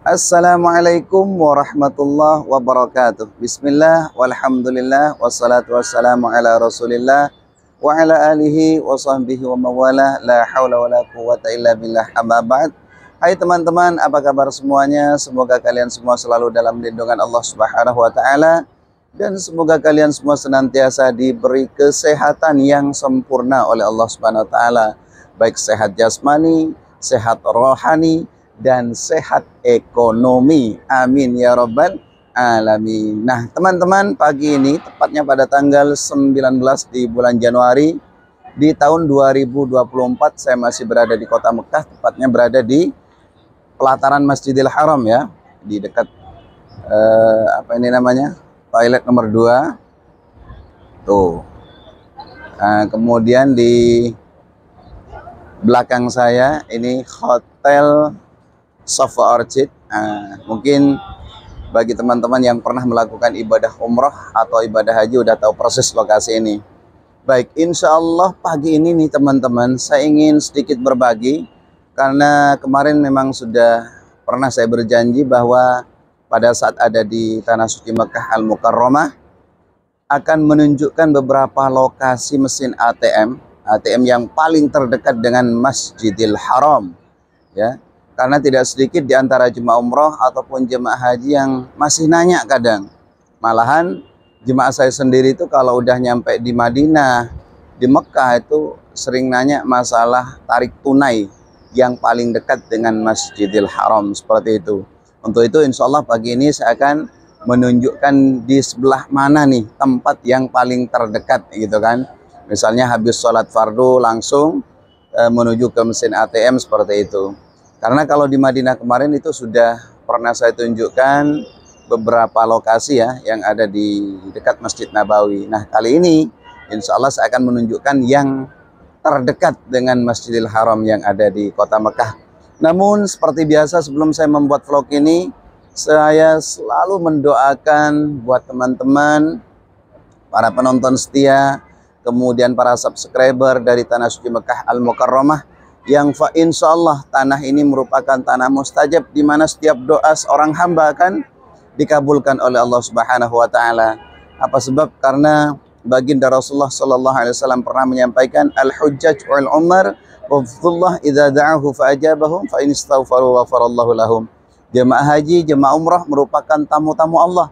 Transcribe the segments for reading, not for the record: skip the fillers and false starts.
Assalamualaikum warahmatullahi wabarakatuh. Bismillah, walhamdulillah, wassalatu wassalamu ala rasulillah wa ala alihi wa sahbihi wa mawala, la hawla wa la quwata illa billah, amma ba'd. Hai teman-teman, apa kabar semuanya? Semoga kalian semua selalu dalam lindungan Allah Subhanahu wa ta'ala, dan semoga kalian semua senantiasa diberi kesehatan yang sempurna oleh Allah Subhanahu wa ta'ala, baik sehat jasmani, sehat rohani, dan sehat ekonomi. Amin ya rabbal alamin. Nah teman-teman, pagi ini tepatnya pada tanggal 19 di bulan Januari di tahun 2024, saya masih berada di kota Mekah, tepatnya berada di pelataran Masjidil Haram ya, di dekat apa ini namanya, toilet nomor 2 tuh. Kemudian di belakang saya ini hotel Safa Orchid. Mungkin bagi teman-teman yang pernah melakukan ibadah umroh atau ibadah haji udah tahu proses lokasi ini. Baik, insya Allah pagi ini nih teman-teman, saya ingin sedikit berbagi, karena kemarin memang sudah pernah saya berjanji bahwa pada saat ada di Tanah Suci Mekah Al-Mukarramah akan menunjukkan beberapa lokasi mesin ATM yang paling terdekat dengan Masjidil Haram ya. Karena tidak sedikit di antara jemaah umroh ataupun jemaah haji yang masih nanya kadang. Malahan jemaah saya sendiri itu kalau udah nyampe di Madinah, di Mekah itu sering nanya masalah tarik tunai yang paling dekat dengan Masjidil Haram, seperti itu. Untuk itu insya Allah pagi ini saya akan menunjukkan di sebelah mana nih tempat yang paling terdekat gitu kan. Misalnya habis sholat fardu langsung menuju ke mesin ATM seperti itu. Karena kalau di Madinah kemarin itu sudah pernah saya tunjukkan beberapa lokasi ya yang ada di dekat Masjid Nabawi. Nah kali ini insya Allah saya akan menunjukkan yang terdekat dengan Masjidil Haram yang ada di kota Mekah. Namun seperti biasa sebelum saya membuat vlog ini, saya selalu mendoakan buat teman-teman, para penonton setia, kemudian para subscriber dari Tanah Suci Mekah Al-Mukarramah, yang insya Allah tanah ini merupakan tanah mustajab, di mana setiap doa seorang hamba akan dikabulkan oleh Allah Subhanahu wa taala. Apa sebab? Karena baginda Rasulullah sallallahu alaihi wasallam pernah menyampaikan, al-hujjaj wal umar wafdullah idza da'ahu fa ajabahum fa in istaghfaru ghafarallahu lahum. Jemaah haji, jemaah umrah merupakan tamu-tamu Allah.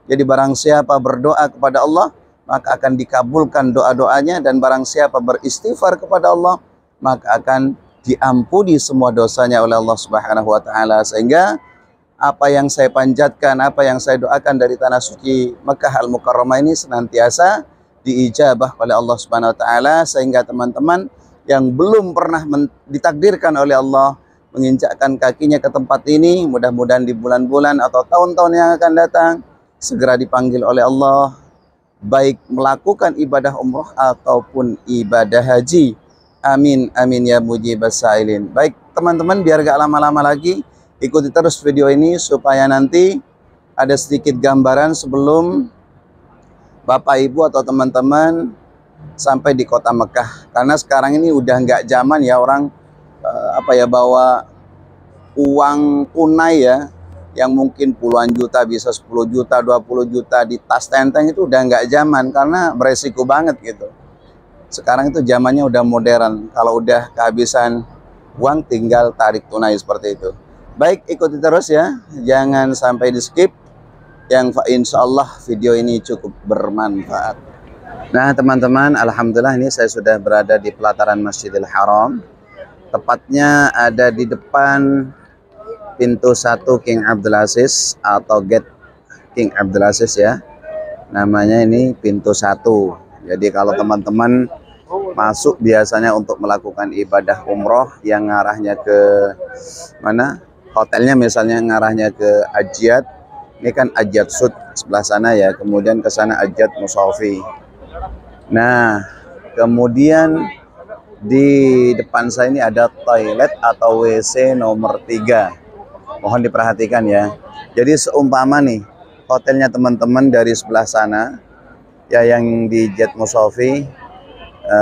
Jadi barang siapa berdoa kepada Allah, maka akan dikabulkan doa-doanya, dan barang siapa beristighfar kepada Allah, maka akan diampuni semua dosanya oleh Allah Subhanahu wa taala. Sehingga apa yang saya panjatkan, apa yang saya doakan dari Tanah Suci Mekah Al-Mukarramah ini senantiasa diijabah oleh Allah Subhanahu wa taala, sehingga teman-teman yang belum pernah ditakdirkan oleh Allah menginjakkan kakinya ke tempat ini, mudah-mudahan di bulan-bulan atau tahun-tahun yang akan datang segera dipanggil oleh Allah, baik melakukan ibadah umroh ataupun ibadah haji. Amin, amin ya mujibas sa'ilin. Baik teman-teman, biar gak lama-lama lagi, ikuti terus video ini supaya nanti ada sedikit gambaran sebelum Bapak Ibu atau teman-teman sampai di kota Mekah. Karena sekarang ini udah nggak zaman ya orang bawa uang tunai ya, yang mungkin puluhan juta, bisa 10 juta, 20 juta di tas tenteng, itu udah nggak zaman karena beresiko banget gitu. Sekarang itu zamannya udah modern. Kalau udah kehabisan uang tinggal tarik tunai seperti itu. Baik, ikuti terus ya, jangan sampai di skip. Yang insya Allah video ini cukup bermanfaat. Nah teman-teman, alhamdulillah ini saya sudah berada di pelataran Masjidil Haram. Tepatnya ada di depan pintu 1 King Abdul Aziz atau gate King Abdul Aziz ya. Namanya ini pintu 1. Jadi kalau teman-teman masuk biasanya untuk melakukan ibadah umroh yang ngarahnya ke mana, hotelnya misalnya ngarahnya ke Ajiyat, ini kan Ajiyat Sud sebelah sana ya, kemudian ke sana Ajiyat Musafi. Nah kemudian di depan saya ini ada toilet atau WC nomor 3, mohon diperhatikan ya. Jadi seumpama nih hotelnya teman-teman dari sebelah sana ya, yang di Jet Musafi,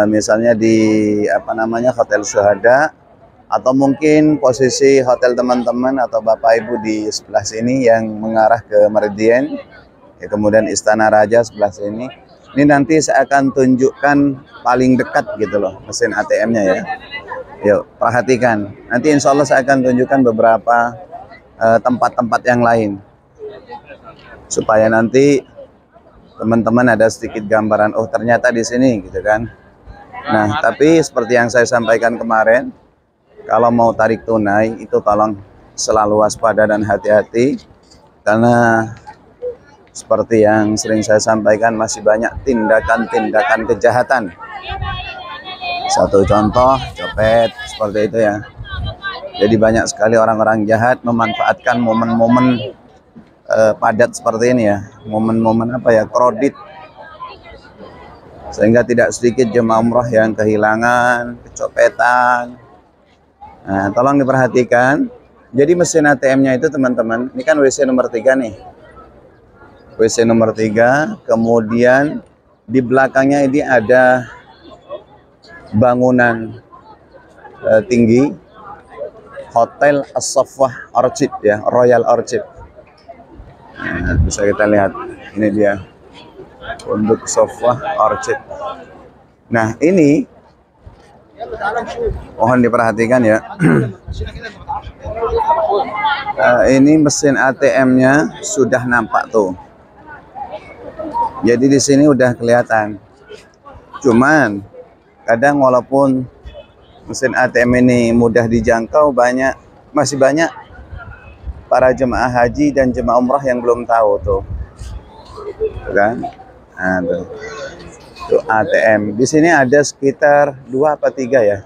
misalnya di Hotel Syuhada Atau mungkin posisi hotel teman-teman atau Bapak Ibu di sebelah sini yang mengarah ke Meridian, ya, kemudian Istana Raja sebelah sini. Ini nanti saya akan tunjukkan paling dekat gitu loh mesin ATM-nya ya. Yuk perhatikan. Nanti insya Allah saya akan tunjukkan beberapa tempat-tempat yang lain supaya nanti teman-teman ada sedikit gambaran. Oh ternyata di sini gitu kan. Nah tapi seperti yang saya sampaikan kemarin, kalau mau tarik tunai itu tolong selalu waspada dan hati-hati, karena seperti yang sering saya sampaikan masih banyak tindakan-tindakan kejahatan. Satu contoh copet seperti itu ya. Jadi banyak sekali orang-orang jahat memanfaatkan momen-momen padat seperti ini ya. Momen-momen apa ya, kredit. Sehingga tidak sedikit jemaah umroh yang kehilangan, kecopetan. Nah, tolong diperhatikan. Jadi mesin ATM-nya itu teman-teman, ini kan WC nomor 3 nih. WC nomor 3, kemudian di belakangnya ini ada bangunan tinggi Hotel As-Safwah Orchid ya, Royal Orchid. Nah, bisa kita lihat, ini dia untuk Safwah Orchid. Nah ini mohon diperhatikan ya. Ini mesin ATM-nya sudah nampak tuh. Jadi di sini udah kelihatan. Cuman kadang walaupun mesin ATM ini mudah dijangkau, masih banyak para jemaah haji dan jemaah umrah yang belum tahu tuh. Tuh kan? Nah, tuh ATM. Di sini ada sekitar 2 apa 3 ya.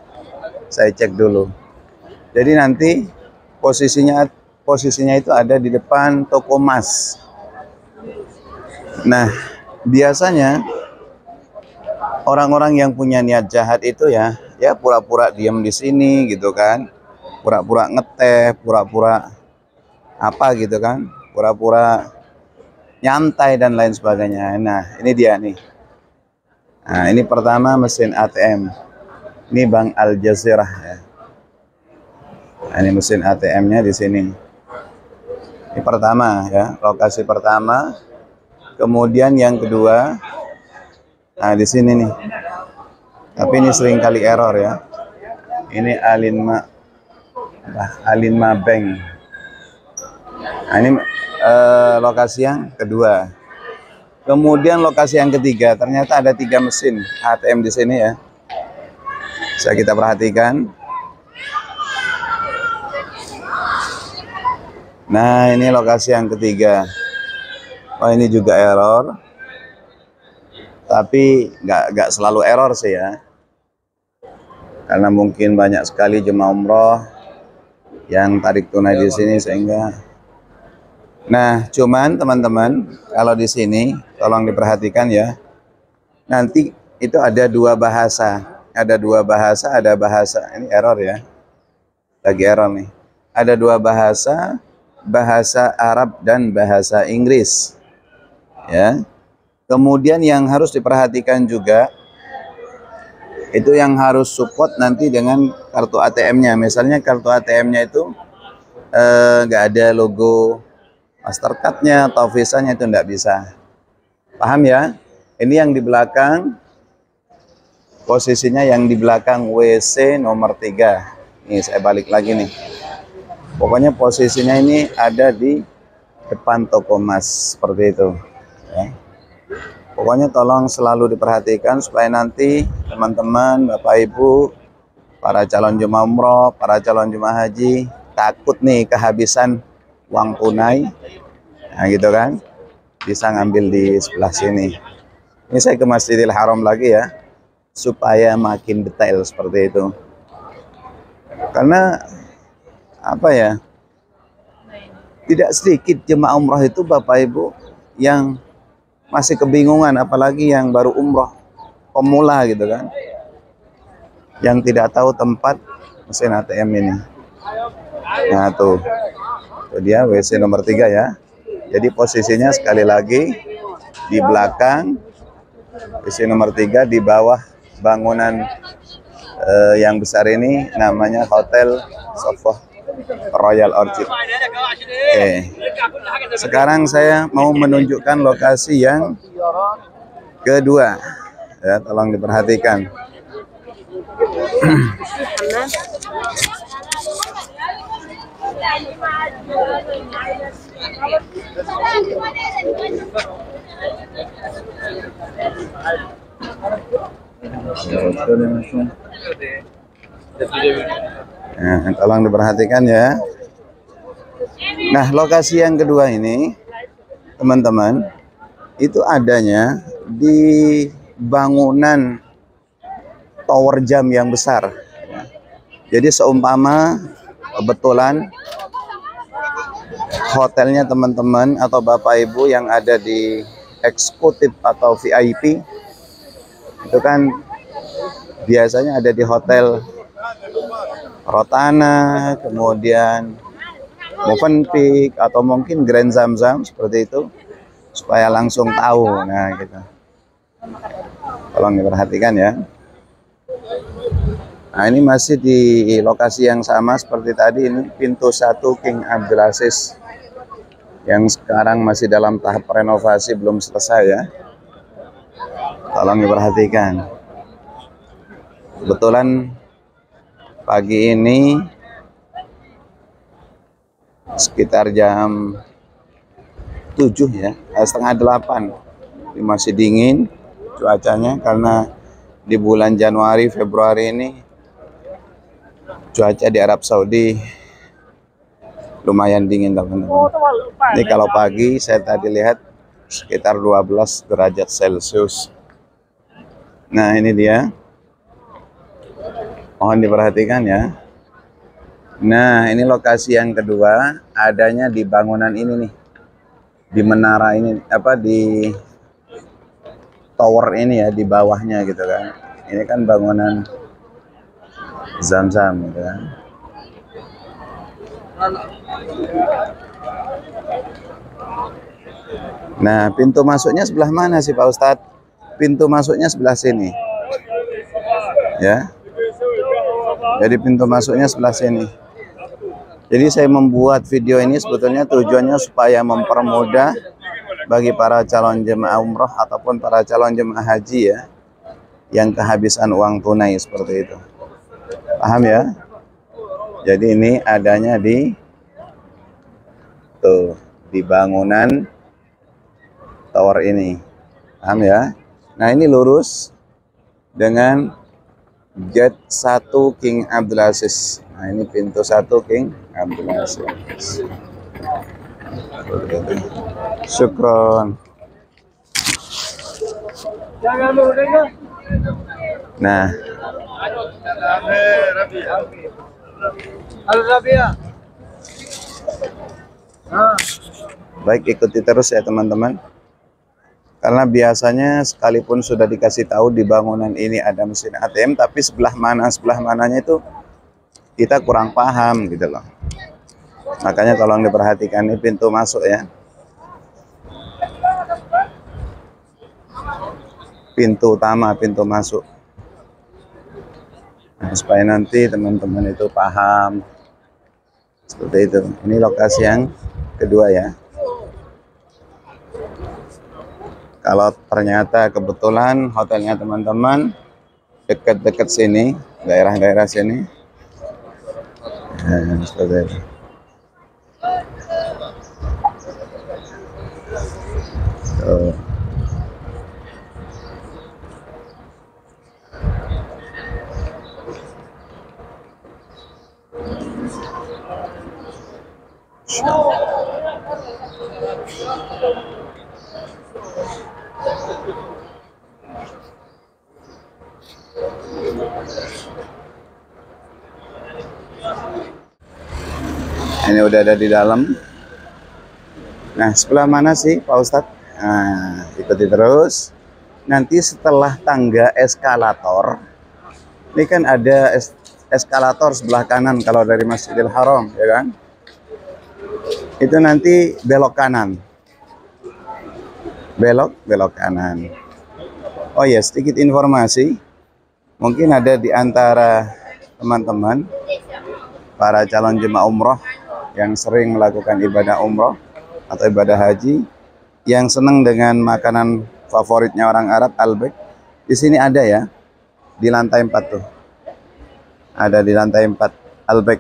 Saya cek dulu. Jadi nanti posisinya itu ada di depan toko emas. Nah, biasanya orang-orang yang punya niat jahat itu ya pura-pura diam di sini gitu kan, pura-pura ngeteh, pura-pura apa gitu kan, pura-pura nyantai dan lain sebagainya. Nah ini dia nih. Nah ini pertama mesin ATM, ini Bank Al Jazeera ya. Nah, ini mesin ATM-nya di sini. Ini pertama ya, lokasi pertama. Kemudian yang kedua, nah di sini nih. Tapi ini sering kali error ya. Ini Alinma Bank. Nah, ini lokasi yang kedua. Kemudian lokasi yang ketiga, ternyata ada 3 mesin ATM di sini ya. Bisa kita perhatikan. Nah ini lokasi yang ketiga. Oh ini juga error. Tapi nggak selalu error sih ya, karena mungkin banyak sekali jemaah umroh yang tarik tunai di sini sehingga. Nah cuman teman-teman kalau di sini tolong diperhatikan ya, nanti itu ada 2 bahasa, ada bahasa ini error ya, lagi error nih, ada 2 bahasa, bahasa Arab dan bahasa Inggris ya. Kemudian yang harus diperhatikan juga itu yang harus support nanti dengan kartu ATM-nya. Misalnya kartu ATM-nya itu nggak ada logo Mastercard-nya atau Visa-nya, itu nggak bisa. Paham ya? Ini yang di belakang, posisinya yang di belakang WC nomor 3. Nih saya balik lagi nih. Pokoknya posisinya ini ada di depan toko emas seperti itu. Ya. Pokoknya tolong selalu diperhatikan supaya nanti teman-teman, Bapak Ibu, para calon jemaah umroh, para calon jemaah haji takut nih kehabisan uang tunai. Nah gitu kan, bisa ngambil di sebelah sini. Ini saya ke Masjidil Haram lagi ya, supaya makin detail seperti itu. Karena apa ya, tidak sedikit jemaah umroh itu Bapak Ibu yang masih kebingungan, apalagi yang baru umroh pemula gitu kan, yang tidak tahu tempat mesin ATM ini. Nah tuh dia WC nomor 3 ya. Jadi posisinya sekali lagi di belakang WC nomor 3, di bawah bangunan Yang besar ini namanya Hotel Sofa Royal Orchid. Oke. Sekarang saya mau menunjukkan lokasi yang kedua. Ya, tolong diperhatikan. Nah, tolong diperhatikan ya. Nah, lokasi yang kedua ini, teman-teman, itu adanya di bangunan tower jam yang besar. Jadi seumpama kebetulan hotelnya teman-teman atau Bapak Ibu yang ada di eksekutif atau VIP, itu kan biasanya ada di hotel Rotana, kemudian Movenpick atau mungkin Grand Zamzam seperti itu, supaya langsung tahu. Nah, gitu. Tolong diperhatikan ya. Nah, ini masih di lokasi yang sama seperti tadi. Ini pintu 1 King Abdulaziz yang sekarang masih dalam tahap renovasi, belum selesai ya. Tolong diperhatikan. Kebetulan pagi ini sekitar jam 7 ya, setengah 8. Ini masih dingin cuacanya karena di bulan Januari Februari ini cuaca di Arab Saudi lumayan dingin, teman-teman. Ini kalau pagi saya tadi lihat sekitar 12 derajat Celcius. Nah, ini dia. Mohon diperhatikan ya. Nah, ini lokasi yang kedua, adanya di bangunan ini nih. Di menara ini, apa, di tower ini ya, di bawahnya gitu kan. Ini kan bangunan Zamzam gitu kan. Nah, pintu masuknya sebelah mana sih Pak Ustadz? Pintu masuknya sebelah sini. Ya. Jadi pintu masuknya sebelah sini. Jadi saya membuat video ini sebetulnya tujuannya supaya mempermudah bagi para calon jemaah umroh ataupun para calon jemaah haji ya, yang kehabisan uang tunai seperti itu. Paham ya? Jadi ini adanya di di bangunan tower ini. Paham ya? Nah, ini lurus dengan Gate 1 King Abdulaziz. Nah, ini pintu 1 King Abdulaziz. Syukron. Nah, baik, ikuti terus ya teman-teman. Karena biasanya sekalipun sudah dikasih tahu di bangunan ini ada mesin ATM, tapi sebelah mananya itu kita kurang paham gitu loh. Makanya tolong diperhatikan, ini pintu masuk ya. Pintu utama, pintu masuk. Nah, supaya nanti teman-teman itu paham. Seperti itu. Ini lokasi yang kedua ya. Kalau ternyata kebetulan hotelnya teman-teman dekat-dekat sini, daerah-daerah sini, nah, seperti itu. Tuh. Ini udah ada di dalam. Nah, sebelah mana sih Pak Ustadz? Nah, ikuti terus. Nanti setelah tangga eskalator, ini kan ada eskalator sebelah kanan kalau dari Masjidil Haram, ya kan? Itu nanti belok kanan. Belok kanan. Oh ya, sedikit informasi. Mungkin ada di antara teman-teman para calon jemaah umroh yang sering melakukan ibadah umroh atau ibadah haji yang senang dengan makanan favoritnya orang Arab, albek. Di sini ada ya, di lantai 4 tuh. Ada di lantai 4 albek.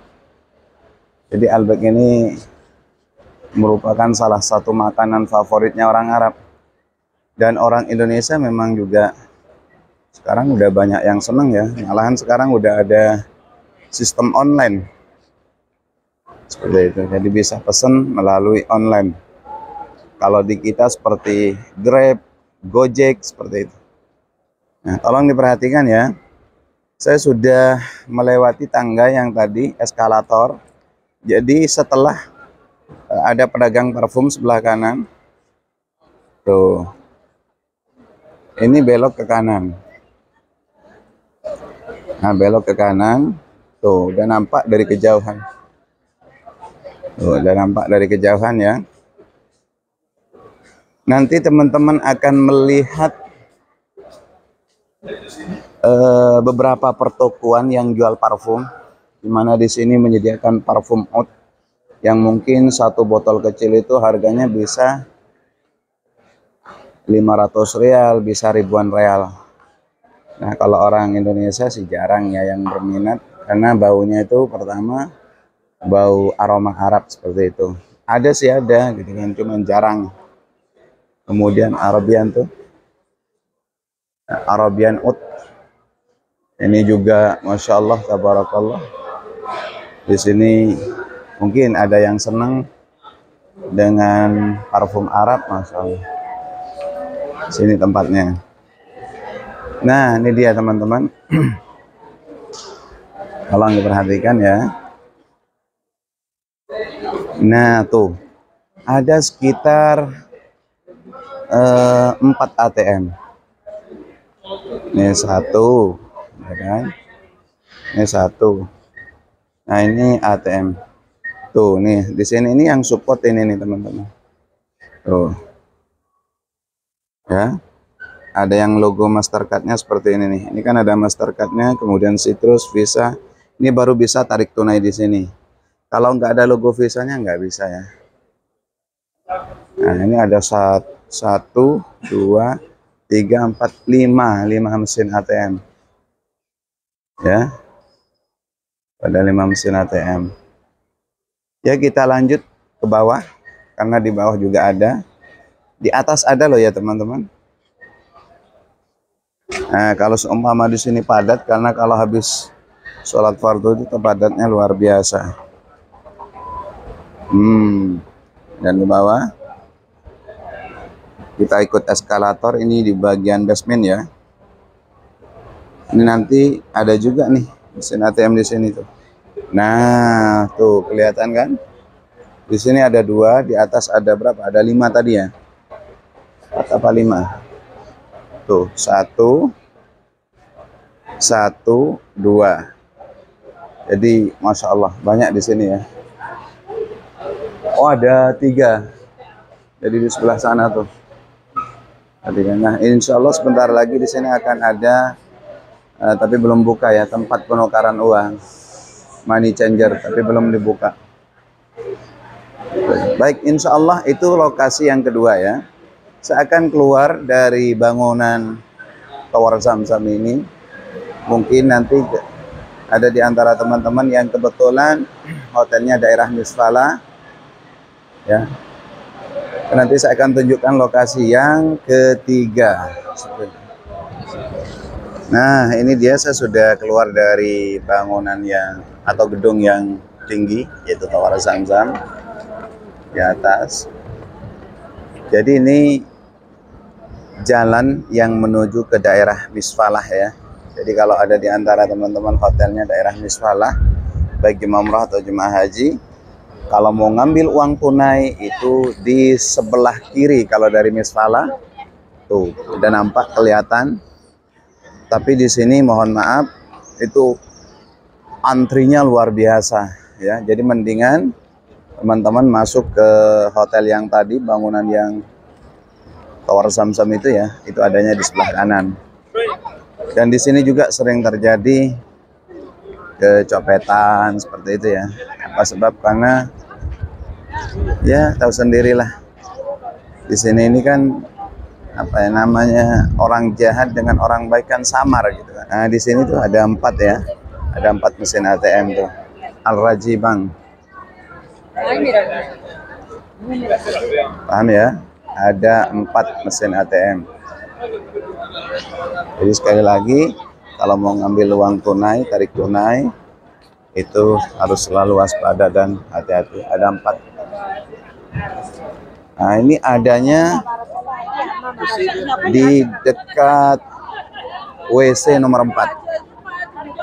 Jadi albek ini merupakan salah satu makanan favoritnya orang Arab. Dan orang Indonesia memang juga sekarang udah banyak yang seneng ya. Malahan sekarang udah ada sistem online. Seperti itu. Jadi bisa pesen melalui online. Kalau di kita seperti Grab, Gojek, seperti itu. Nah, tolong diperhatikan ya. Saya sudah melewati tangga yang tadi, eskalator. Jadi setelah ada pedagang parfum sebelah kanan. Tuh. Ini belok ke kanan. Nah, belok ke kanan. Tuh, udah nampak dari kejauhan. Tuh, udah nampak dari kejauhan ya. Nanti teman-teman akan melihat beberapa pertokoan yang jual parfum, di mana di sini menyediakan parfum oud yang mungkin satu botol kecil itu harganya bisa 500 real, bisa ribuan real. Nah, kalau orang Indonesia sih jarang ya yang berminat, karena baunya itu pertama bau aroma Arab seperti itu. Ada sih ada gitu kan, cuman jarang. Kemudian Arabian tuh, Arabian oud. Ini juga Masya Allah, tabarakallah. Di sini mungkin ada yang senang dengan parfum Arab, Masya Allah. Sini tempatnya. Nah, ini dia teman-teman. Tolong diperhatikan ya. Nah, tuh. Ada sekitar 4 ATM. Ini satu, ya kan? Ini satu. Nah, ini ATM. Tuh, nih di sini ini yang support ini nih teman-teman. Tuh, ya. Ada yang logo Mastercard-nya seperti ini nih. Ini kan ada Mastercard-nya, kemudian Citrus, Visa. Ini baru bisa tarik tunai di sini. Kalau nggak ada logo Visa-nya nggak bisa ya. Nah, ini ada 1, 2, 3, 4, 5 mesin ATM. Ya. Ada 5 mesin ATM. Ya, kita lanjut ke bawah karena di bawah juga ada. Di atas ada loh ya, teman-teman. Nah, kalau seumpama di sini padat, karena kalau habis sholat fardu itu padatnya luar biasa. Dan di bawah kita ikut eskalator, ini di bagian basement ya. Ini nanti ada juga nih mesin ATM di sini tuh. Nah, tuh kelihatan kan? Di sini ada 2, di atas ada berapa? Ada 5 tadi ya. 4 apa 5? Tuh, 1, 2. Jadi Masya Allah banyak di sini ya. Oh, ada 3. Jadi di sebelah sana tuh. Nah, insya Allah sebentar lagi di sini akan ada, tapi belum buka ya, tempat penukaran uang, money changer, tapi belum dibuka. Baik, insya Allah itu lokasi yang kedua ya. Saya akan keluar dari bangunan Tower Zamzam ini. Mungkin nanti ada di antara teman-teman yang kebetulan hotelnya daerah Misfala ya. Nanti saya akan tunjukkan lokasi yang ketiga. Nah, ini dia, saya sudah keluar dari bangunan yang atau gedung yang tinggi, yaitu Tower Zamzam di atas. Jadi ini jalan yang menuju ke daerah Misfalah ya. Jadi kalau ada di antara teman-teman hotelnya daerah Misfalah, baik jemaah umrah atau jemaah haji, kalau mau ngambil uang tunai itu di sebelah kiri kalau dari Misfalah. Tuh, udah nampak kelihatan. Tapi di sini mohon maaf itu antrinya luar biasa ya. Jadi mendingan teman-teman masuk ke hotel yang tadi, bangunan yang Tower Zamzam itu ya, itu adanya di sebelah kanan. Dan di sini juga sering terjadi kecopetan seperti itu ya. Apa sebab? Karena ya tahu sendirilah. Di sini ini kan apa ya namanya, orang jahat dengan orang baik kan samar gitu kan. Nah, di sini tuh ada 4 ya. Ada 4 mesin ATM tuh. Al-Raji Bank. Paham ya? Ada 4 mesin ATM. Jadi sekali lagi, kalau mau ngambil uang tunai, tarik tunai, itu harus selalu waspada dan hati-hati. Ada 4. Nah, ini adanya di dekat WC nomor 4.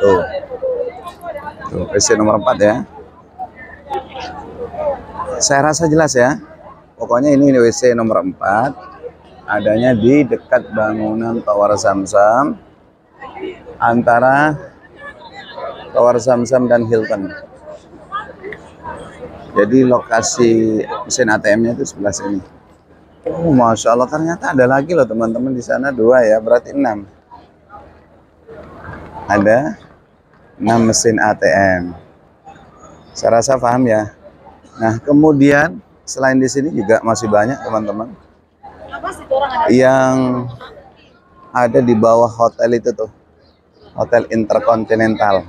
Tuh. Tuh, WC nomor 4 ya. Saya rasa jelas ya. Pokoknya ini WC nomor 4. Adanya di dekat bangunan Tower Zamzam, antara Tower Zamzam dan Hilton. Jadi lokasi mesin ATM-nya itu sebelah sini. Oh, Masya Allah, ternyata ada lagi loh teman-teman, di sana 2 ya, berarti 6. Ada 6 mesin ATM. Saya rasa paham ya. Nah, kemudian selain di sini juga masih banyak teman-teman yang ada di bawah hotel itu tuh, Hotel Intercontinental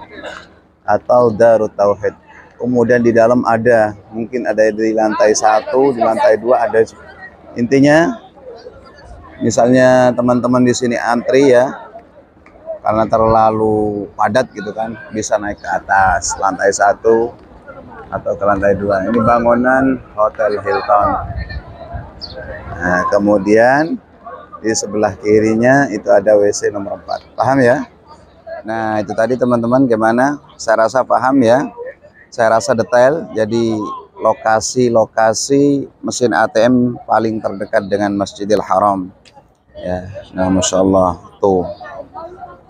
atau Darut Tauhid. Kemudian di dalam ada, mungkin ada di lantai 1, di lantai 2 ada. Intinya, misalnya teman-teman di sini antri ya, karena terlalu padat gitu kan, bisa naik ke atas lantai 1 atau ke lantai 2. Ini bangunan Hotel Hilton. Nah, kemudian di sebelah kirinya itu ada WC nomor 4. Paham ya? Nah, itu tadi teman-teman, gimana? Saya rasa paham ya. Saya rasa detail. Jadi lokasi-lokasi mesin ATM paling terdekat dengan Masjidil Haram. Ya, nah Masya Allah. Tuh,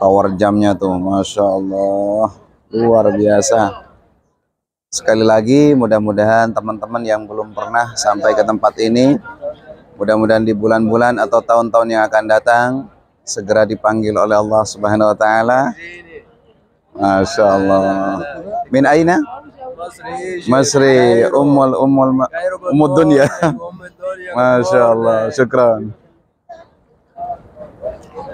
tower jamnya tuh. Masya Allah. Luar biasa. Sekali lagi, mudah-mudahan teman-teman yang belum pernah sampai ke tempat ini, mudah-mudahan di bulan-bulan atau tahun-tahun yang akan datang segera dipanggil oleh Allah Subhanahu wa taala. Masya Allah. Min aina? Masri Ummud Dunya. Masya Allah. Syukran.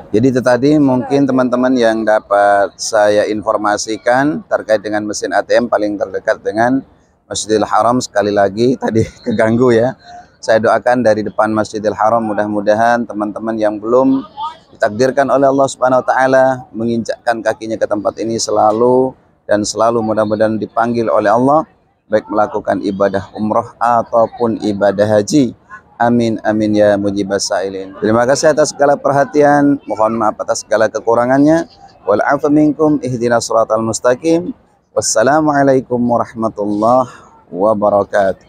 Jadi itu tadi mungkin teman-teman yang dapat saya informasikan terkait dengan mesin ATM paling terdekat dengan Masjidil Haram. Sekali lagi tadi keganggu ya. Saya doakan dari depan Masjidil Haram, mudah-mudahan teman-teman yang belum ditakdirkan oleh Allah Subhanahu wa taala menginjakkan kakinya ke tempat ini selalu dan selalu mudah-mudahan dipanggil oleh Allah, baik melakukan ibadah umroh ataupun ibadah haji. Amin amin ya mujibas sa'ilin. Terima kasih atas segala perhatian, mohon maaf atas segala kekurangannya. Wal 'afu minkum, ihdinas shiratal mustaqim. Wassalamualaikum warahmatullahi wabarakatuh.